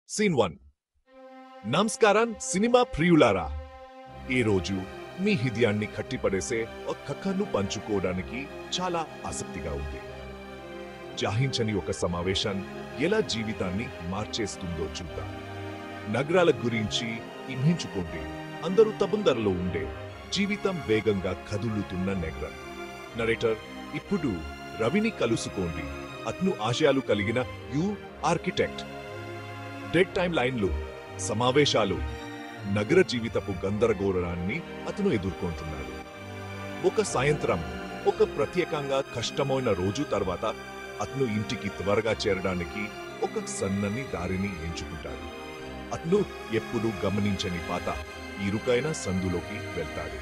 Scene 1. నమస్కారం cinema ప్రియులారా. ఈ రోజు మీ హృదయాన్ని కట్టిపడేసే ఒక కథను పంచుకోవడానికి చాలా ఆసక్తిగా ఉంది. జాహించని ఒక సమావేశం ఎలా జీవితాన్ని మార్చేస్తుందో చూద్దాం. నగరాల గురించి ఊహించుకోండి. అందరూ తబందరలో ఉండే జీవితం వేగంగా కదులుతున్న నగరం. నరేటర్ ఇప్పుడు రవిని కలుసుకోండి. అతను ఆశయాలు కలిగిన ఆర్కిటెక్ట్. డెడ్ టైం లైన్లు, సమావేశాలు, నగర జీవితపు గందరగోళాన్ని అతను ఎదుర్కొంటున్నాడు. ఒక సాయంత్రం, ఒక ప్రత్యేకంగా కష్టమైన రోజు తర్వాత అతను ఇంటికి త్వరగా చేరడానికి ఒక సన్నని దారిని ఎంచుకుంటాడు. అతను ఎప్పుడూ గమనించని పాత ఇరుకైన సందులోకి వెళ్తాడు.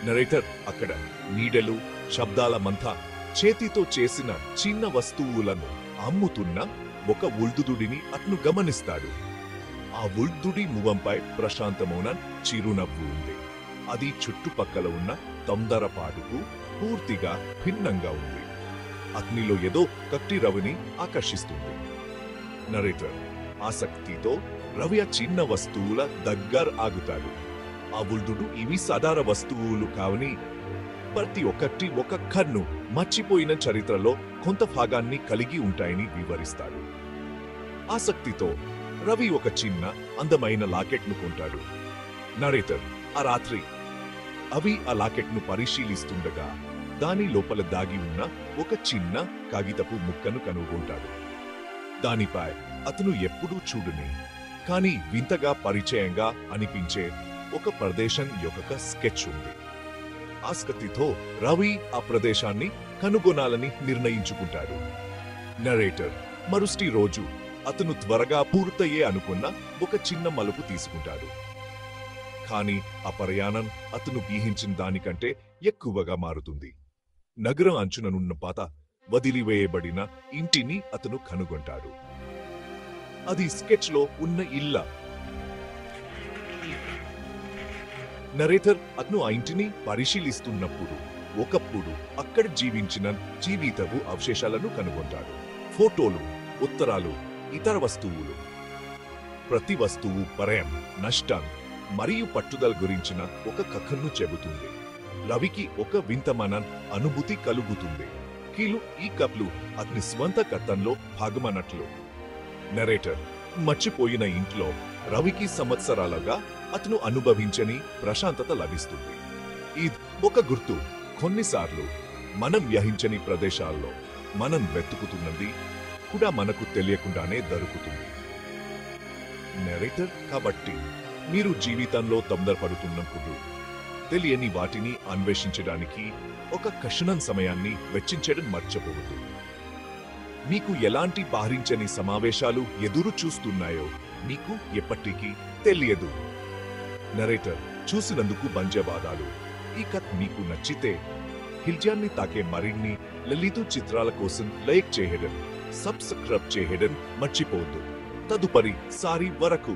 నరేటర్ అక్కడ నీడలు, శబ్దాల మంతా చేతితో చేసిన చిన్న వస్తువులను అమ్ముతున్న ఒక వృద్ధుడిని అతను గమనిస్తాడు. ఆ వృద్ధుడి ముఖంపై ప్రశాంతమైన చిరునవ్వు ఉంది. అది చుట్టుపక్కల ఉన్న తొందరపాటుకు పూర్తిగా భిన్నంగా ఉంది. అతనిలో ఏదో కట్టి రవిని ఆకర్షిస్తుంది. నరేటర్ ఆసక్తితో రవి ఆ చిన్న వస్తువుల దగ్గర ఆగుతాడు. ఆ వృద్ధుడు ఇవి సాధారణ వస్తువులు కావని, ప్రతి ఒక్కటి ఒక కన్ను మర్చిపోయిన చరిత్రలో కొంత భాగాన్ని కలిగి ఉంటాయని వివరిస్తాడు. ఆసక్తితో రవి ఒక చిన్న అందమైన లాకెట్ను కొంటాడు. నరేటర్ ఆ రాత్రి అవి ఆ లాకెట్ను పరిశీలిస్తుండగా దాని లోపల దాగి ఉన్న ఒక చిన్న కాగితపు ముక్కను కనుగొంటాడు. దానిపై అతను ఎప్పుడూ చూడని, కానీ వింతగా పరిచయంగా అనిపించే ఒక ప్రదేశం యొక్క స్కెచ్ ఉంది. ఆసక్తితో రవి ఆ ప్రదేశాన్ని కనుగొనాలని నిర్ణయించుకుంటాడు. నరేటర్ మరుసటి రోజు అతను త్వరగా పూర్తయ్యే అనుకున్న ఒక చిన్న మలుపు తీసుకుంటాడు. కాని ఆ ప్రయాణం అతను ఊహించిన దానికంటే ఎక్కువగా మారుతుంది. నగరం అంచుననున్న పాత వదిలివేయబడిన ఇంటిని అతను కనుగొంటాడు. అది స్కెచ్ లో ఉన్న ఇల్ల. నరేటర్ అతను ఆ ఇంటిని పరిశీలిస్తున్నప్పుడు ఒకప్పుడు అక్కడ జీవించిన జీవితపు అవశేషాలను కనుగొంటాడు. ఫోటోలు, ఉత్తరాలు, ఇతర వస్తువులు. ప్రతి వస్తువు పరయం, నష్టం మరియు పట్టుదల గురించిన ఒక కథను చెబుతుంది. రవికి ఒక వింతమైన అనుభూతి కలుగుతుంది. ఈ కథలు అతని స్వంత కథంలో భాగమన్నట్లు. నరేటర్ మర్చిపోయిన ఇంట్లో రవికి సంవత్సరాలుగా అతను అనుభవించని ప్రశాంతత లభిస్తుంది. ఇది ఒక గుర్తు. కొన్నిసార్లు మనం వ్యహించని ప్రదేశాల్లో మనం వెతుకుతున్నది కూడా మనకు తెలియకుండానే దొరుకుతుంది. నరేటర్ కాబట్టి మీరు జీవితంలో తొందరపడుతున్నప్పుడు తెలియని వాటిని అన్వేషించడానికి ఒక క్షణం సమయాన్ని వెచ్చించడం మర్చిపోవద్దు. మీకు ఎలాంటి బాధించని సమావేశాలు ఎదురు చూస్తున్నాయో మీకు ఎప్పటికీ తెలియదు. నరేటర్ చూసినందుకు ధన్యవాదాలు. ఈ కథ మీకు నచ్చితే హృదయాన్ని తాకే మరిన్ని లలిత చిత్రాల కోసం లైక్ చేయడం, సబ్స్క్రైబ్ చేయడం మర్చిపోవద్దు. తదుపరి సారి వరకు